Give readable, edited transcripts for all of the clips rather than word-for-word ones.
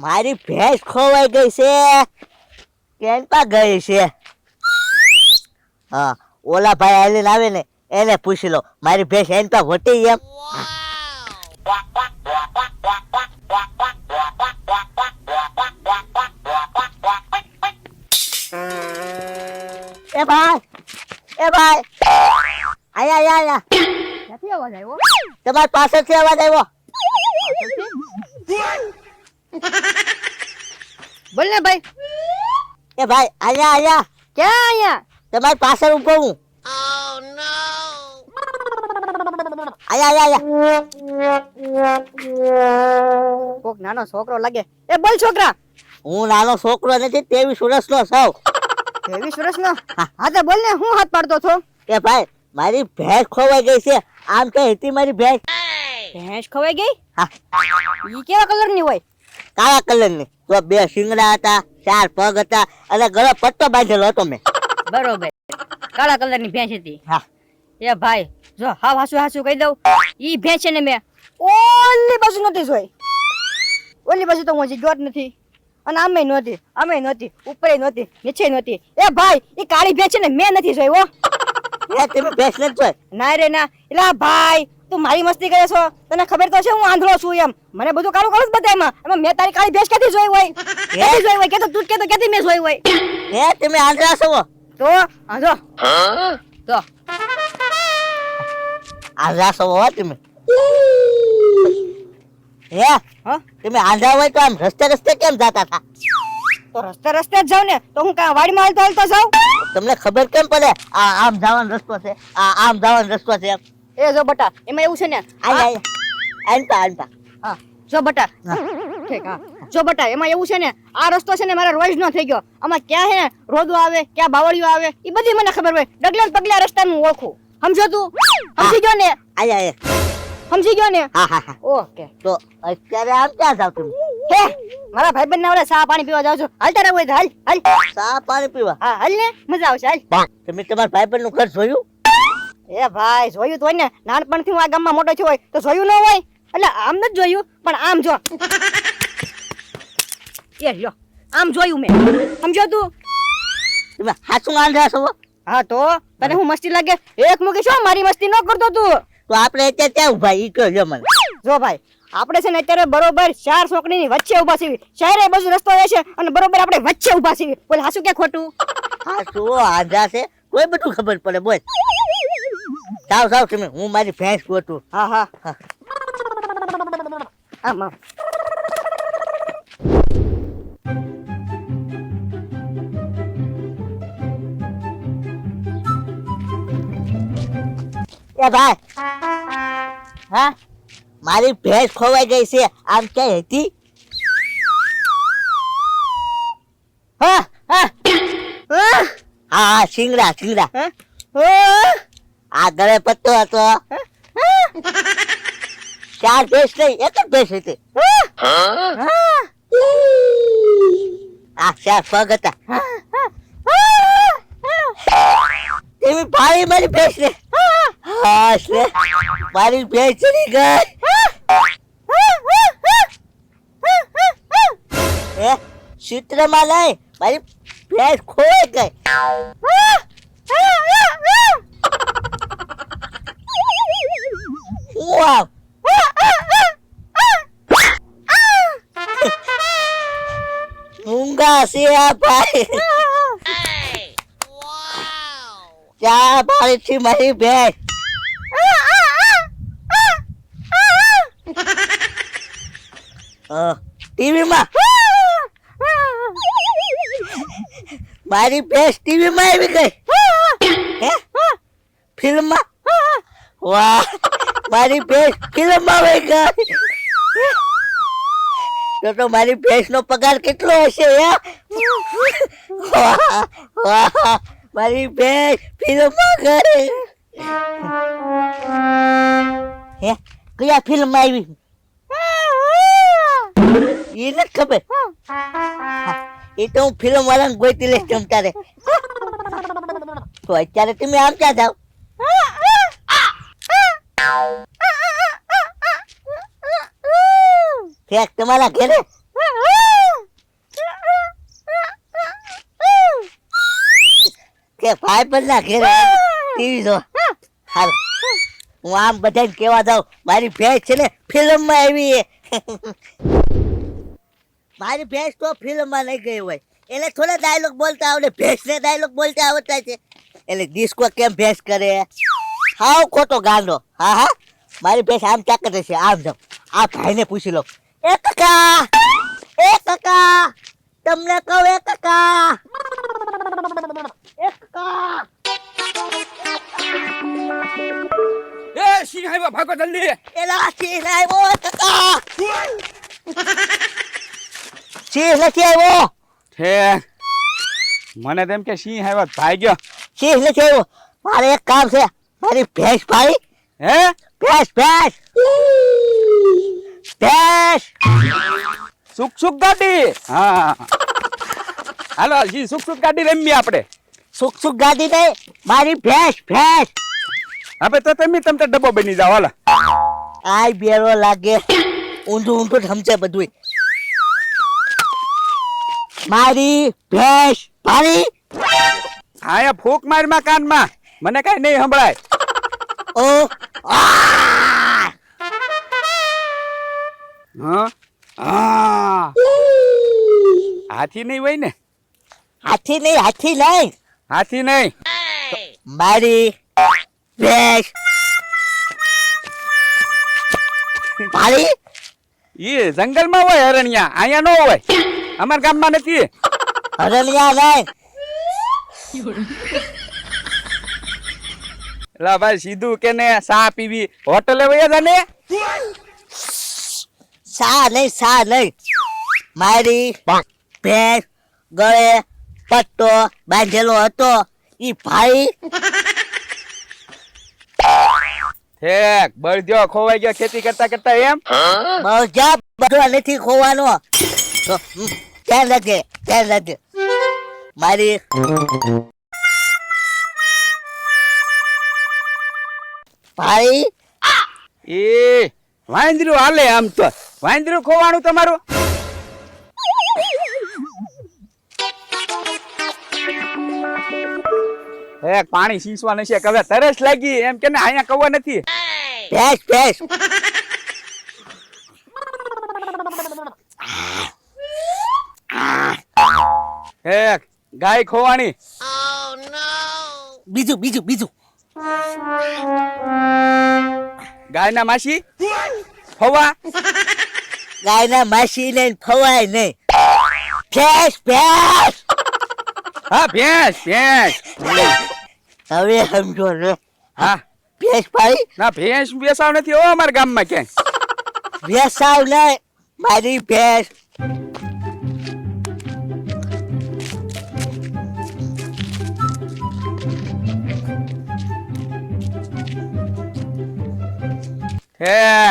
મારી ભેંસ ખોવાઈ ગઈ છે કેમ પા ગઈ છે? હા, ઓલા ભાઈ આવીને આવે ને એને પૂછી લો મારી ભેંસ એમ પા વટી એમ. એ ભાઈ, એ ભાઈ, આયા આયા આયા. ક્યાંથી અવાજ આવ્યો? તમારી પાછળથી અવાજ આવ્યો. બોલ ને ભાઈ. એ ભાઈ આયા આયા. ક્યાં અહીંયા? તમારી પાછળ ઊભો હું. આયા આયા આયા. કોક નાનો છોકરો લાગે. એ બોલ છોકરા. હું નાનો છોકરો નથી, 23 વર્ષનો છું. 23 વર્ષનો? હા તો બોલ ને, હું હાથ પાડતો છો? એ ભાઈ મારી ભેંસ ખોવાઈ ગઈ છે. આમ કે હતી મારી ભેંસ. ભેંસ ખવાઈ ગઈ? હા. ઈ કેવા કલરની હોય? કાળા કલરની. તો 2 શિંગડા હતા, 4 પગ હતા અને ગળે પટ્ટો બાંધેલો હતો મેં. બરોબર, કાળા કલરની ભેંસ હતી. હા. એ ભાઈ જો હાવ હાસુ કહી દઉં, ઈ ભેંસ છે ને મેં ઓલી બાજુ નથી જોઈ. ઓલી બાજુ તો હું હજી ગયો જ નથી, અને આમે નહોતી, ઉપરે નહોતી, નીચે નહોતી. એ ભાઈ ઈ કાળી ભેંસ છે ને મેં નથી જોઈ. હો એ તમે ભેંસ નથી જોઈ? ના રે ના. એલા ભાઈ તું મારી મસ્તી કરે છો, તને ખબર તો છે હું આંધળો છું એમ. મને બધું કાળું કાળું જ બતાય એમાં મેં તારી કાળી ભેંસ ક્યાંથી જોઈ હોય? ક્યાંથી જોઈ હોય? કે તો તું કે તો ક્યાંથી મેં જોઈ હોય? એ તમે આંધળા છો? તો આંધળો તો આંધળા છો હો તમે. હે હા તમે આંધળા હોય તો આમ રસ્તે રસ્તે કેમ જતા હતા? તો રસ્તે રસ્તે જ જાવ ને, તો હું કાં વાડીમાં હાલતો જાઉં? તમને ખબર કેમ પડે આ આમ જવાનો રસ્તો છે, આ આમ જવાનો રસ્તો છે એમ? એ જો બટા, એમાં એવું છે ને, આય આનતા હા જો બટા, ઠીક હા જો બટા, એમાં એવું છે ને, આ રસ્તો છે ને મારા રોજ નો થઈ ગયો. આમાં ક્યાં હે રોદો આવે, ક્યાં બાવળિયો આવે, એ બધી મને ખબર હોય. ડગલે પગલે આ રસ્તાનું ઓળખું. સમજો તું? સમજી ગયો ને? આય સમજી ગયો ને? હા હા હા. ઓકે. તો અત્યારે આમ ક્યાં જાવ તમે? હે મારા ભાઈબંધ ના ઓલા ચા પાણી પીવા જાવ છું. હાલ તારા હોય તો હાલ હાલ. ચા પાણી પીવા? હા હાલ ને, મજા આવશે હાલ. તમે તમારા ભાઈબંધ નું ઘર જોયું? એ ભાઈ જોયું તો હોય ને, નાનપણથી હું આ ગામમાં મોટો થયો હોય તો જોયું ન હોય? એટલે આમ નથી જોયું, પણ આમ જો. એ લ્યો આમ જોયું મેં. સમજો તું? તમે હાચું આંધળા છો? હા તો તને હું મસ્તી લાગે? એક મૂકી છો, મારી મસ્તી ન કરતો તું. તો આપણે અત્યારે ક્યાં ઉભા ઈ કહો મને. જો ભાઈ આપણે છે ને અત્યારે બરોબર 4 ચોકડીની વચ્ચે ઊભા છીએ. શહેરે બાજુ રસ્તો આવે છે અને બરોબર આપણે વચ્ચે ઊભા છીએ. બોલ હાસું કે ખોટું? હાચું આંધળા છે કોઈ બધું ખબર પડે. બોલ સાવ તમે, હું મારી ભેંસ ગોતું. હા હા આમ આમ. એ ભાઈ હા મારી ભેંસ ખોવાઈ ગઈ છે. આમ ક્યાં હતી? હા હા હા શિંગડા. આ ગળે પત્તો હતો. 4 ભેંસ નહીં, એક જ ભેંસ હતી. આ 4 પગ હતા. એવી ભાઈ મારી ભેંસ ને. હા છે મારી ભેંસ ચડી ગઈ. એ ચિત્રમાં નહીં, મારી ભેંસ ખોવાઈ ગઈ. વાવ ઊંઘા છે આ ભાઈ. ક્યાં ભાઈ છે મારી ભેંસ? ટીવી માં મારી ભેંસ ટીવી માં આવી ગઈ. ફિલ્મ માં? વાહ મારી ભેંસ ફિલ્મ માં આવી ગઈ. તો મારી ભેંસ નો પગાર કેટલો હશે? વાહ વાહ મારી ભેંસ ફિલ્મ માં ગઈ. હે કયા ફિલ્મ માં આવી? એ નથી ખબર. એ તો હું ફિલ્મ વાળાને ગોતી લઈશ તમ તારે. તો અત્યારે તમે આમ ક્યાં જાવ? તમારા ઘરે કે ભાઈ પણ ના ઘેરે ટીવી જો હાલ હું આમ બધાને કેવા જાઉં મારી ભેંસ છે ને ફિલ્મમાં આવી છે મારી ભેંસ તો ફિલ્મમાં નહીં ગઈ હોય એને થોડા ડાયલોગ બોલતા આવડે ભેંસને ડાયલોગ બોલતા આવડતા છે એટલે ડિસ્કો કેમ ભેંસ કરે હાવ ખોટો ગાંડો હા હા મારી ભેંસ આમ તાકત હશે આમ જાવ આ ભાઈને પૂછી લો એ કાકા તમને કહું એ કાકા એ સિંહ આવ્યો ભાગો જલ્દી એલા સિંહ આવ્યો કાકા સિંહ નથી આવ્યો ઠેક મને તેમ કે સિંહ આવ્યો ભાગ્યો સિંહ નથી આવ્યો મારે એક કામ છે મારી ભેંસ ભાઈ હે ભેંસ સુખ ગાડી હા હાલો જી સુખ ગાડી રમીએ આપણે સુખ ગાડી નહીં મારી ભેંસ હવે તો તમે ડબ્બો બની જાઓ હાલો આય બેરો લાગે ઊંધું સમજે બધું મારી ભેંસ ભારી આયા ફૂક મારમાં કાનમાં મને કઈ નહીં સંભળાય ઓ હા હા હાથી નહીં હોય ને હાથી નહીં હાથી નહીં મારી ભેંસ ભારી એ જંગલમાં હોય હરણિયા અહીંયા ન હોય અમારા ગામમાં નથી હરણિયા નહીં એલા ભાઈ સીધું કે ને ચા પીવી હોટલે વયા જાને સા નહીં મારી ભેંસ ગળે પટ્ટો બાંધેલો હતો ઈ ભાઈ ઠેક બળદ્યો ખોવાઈ ગયો ખેતી કરતા એમ મજા બધો નથી ખોવાનો તો, ધ્યાન રાખજે મારી ભાઈ એ વાંદરું હાલે આમ તો વાંદરું ખોવાનું તમારું એક પાણી સીસવા નશે કવે તરસ લાગી એમ કે ને અહીંયા કવા નથી ભેંસ એક ગાય ખોવાની બીજું ગાયના માસી ખોવા ગાયના માસી ને ખવાય નહીં ભેંસ હા ભેંસ હવે સમજો ને હા ભેંસ ભાઈ ના ભેંસ બેસાવ નથી હો અમારા ગામમાં ક્યાંય ભેંસાવ નહીં મારી ભેંસ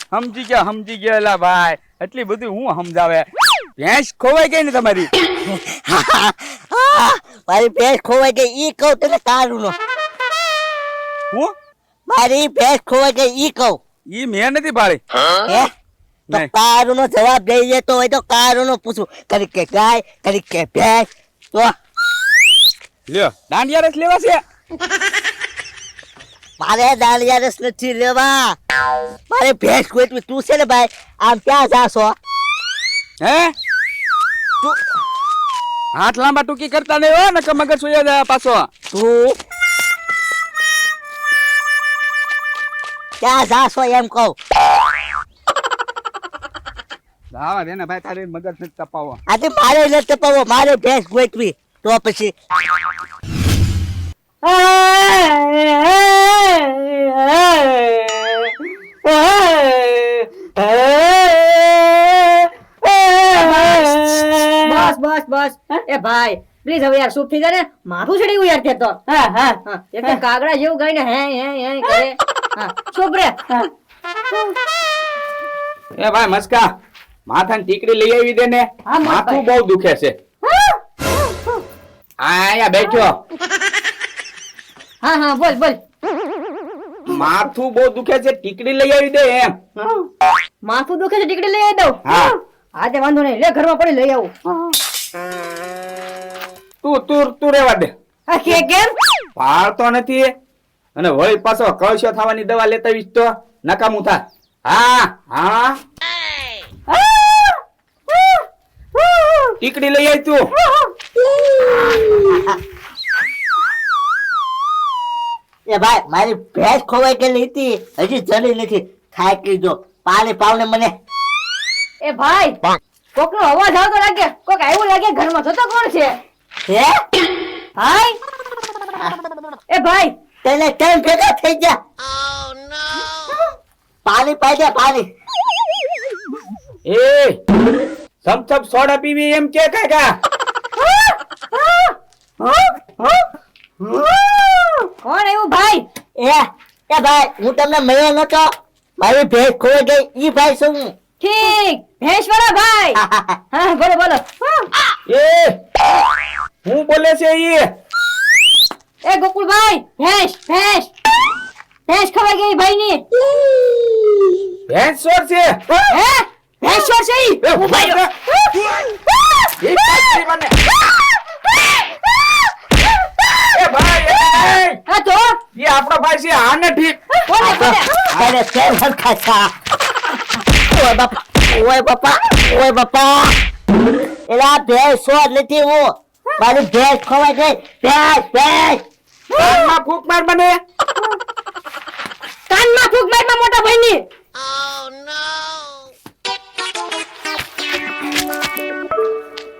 સમજી ગયો એલા ભાઈ એટલી બધી હું સમજાવે ભેંસ ખોવાઈ ગઈ ને તમારી મારી ભેંસ ખોવાઈ ગઈ ઈ કહું તને તારું નો હું મારી ભેંસ ખોવાઈ ગઈ ઈ કહું ઈ મેં નથી પાડી હે તો નહીં. કારું નો જવાબ દઈ દેતો હોય તો કારું નો પૂછું કરી કે ગાય કરી કે ભેંસ તો લ્યો દાંડિયા રસ લેવા છે મારે દાળિયા રસ નથી લેવા મારે ભેંસ કોઈ તું છે ને ભાઈ આમ ક્યાં જાશો હે તું હાથ લાંબા ટૂંકી કરતા નહીં હો ને મગર સુઈ જાય પાછો તું ક્યાં જાશો એમ કહું આવા દે ને ભાઈ તારી મગજ નથી તપાવો આજે મારે નથી તપાવો મારે ભેંસ ગોતવી તો પછી બસ એ ભાઈ પ્લીઝ હવે યાર ચૂપ થઈ જા ને માથું ચડી ગયું યાર તે તો હા એક તો કાગડા જેવું ગાઈને હે કરે હા ચૂપ રે એ ભાઈ મસ્કા માથાની ટીકડી લઈ આવી દે ને હા, મસ્ત માથું ભાઈ. બહુ દુખે છે આયા બેઠો હા બોલ માથું બહુ દુખે છે ટીકડી લઈ આવી દે એમ માથું દુખે છે ટીકડી લઈ આવી દઉં હા. હા તે વાંધો નહીં લે ઘરમાં પડી લઈ આવું તું રેવા દે હા કે કેમ પાળતો નથી અને વળી પાછો કળશો થવાની દવા લેતા આવીશ તો નકામું થા. હા હા ટીકડી લઈ આવી તું. એ ભાઈ મારી ભેંસ ખોવાઈ ગયેલી હતી હજી જડી નથી થાકી જો પાણી પાવને મને. એ ભાઈ કોકનો અવાજ આવતો લાગે, કોક આવ્યું લાગે ઘરમાં. જોતો કોણ છે? હે ભાઈ એ ભાઈ તને ટાઈમ ભેગા થઈ જા. પાણી પાઈ દે પાણી. એ સમસમ સોડા પીવી એમ કે કાકા? કોણ આવ્યું ભાઈ? એ ભાઈ હું તમને મળ્યો નતો, મારી ભેંસ ખોવાઈ ગઈ. ઈ ભાઈ શું? ઠીક, ભેંસ વાળા ભાઈ. હા બોલો બોલો. એ હું બોલે છે ઈ? એ ગોકુળભાઈ, ભેંસ ભેંસ ભેંસ ખવાઈ ગઈ ભાઈ ની. ભેંસ ચોર છે. હે ભેંસ ચોર છે ઈ? એ ઉભા રહ્યો. એ કાચી મને. એ ભાઈ હા તો એ આપણો ભાઈ છે. આને ઠીક. કોને કોને? અરે કેમ હલકાશા? ઓય બાપા ઓય બાપા ઓય બાપા. એલા ભેંસ સોર નથી હું, મારી ભેંસ ખોવાઈ ગઈ. ભેંસ ભેંસ કાનમાં ફૂંક માર મને. કાનમાં ફૂંક મારમાં મોટા ભાઈ ની.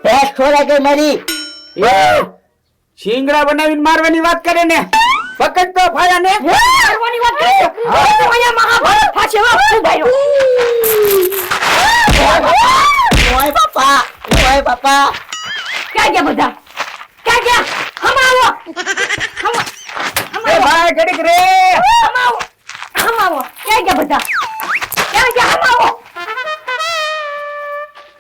ભેંસ ખોવાઈ ગઈ મારી. એ શિંગડા બનાવીને મારવાની વાત કરે ને. પકડ તો ફાયા ને. મારવાની વાત કરે છે. તો અહીંયા મહાભારત થાશે. ઉભા રહ્યો. ઓય બાપા ઓય બાપા. ક્યાં ગયા બધા? ક્યાં ગયા? હમ આવો. એ ભાઈ ઘડીક રે. હમ આવો. હમ આવો. ક્યાં ગયા બધા? ક્યાં ગયા? હમ આવો.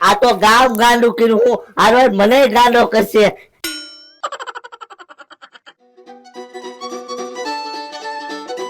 આ તો ગામ ગાંડું કર્યું હું, આ રોજ મને ગાંડો કરશે.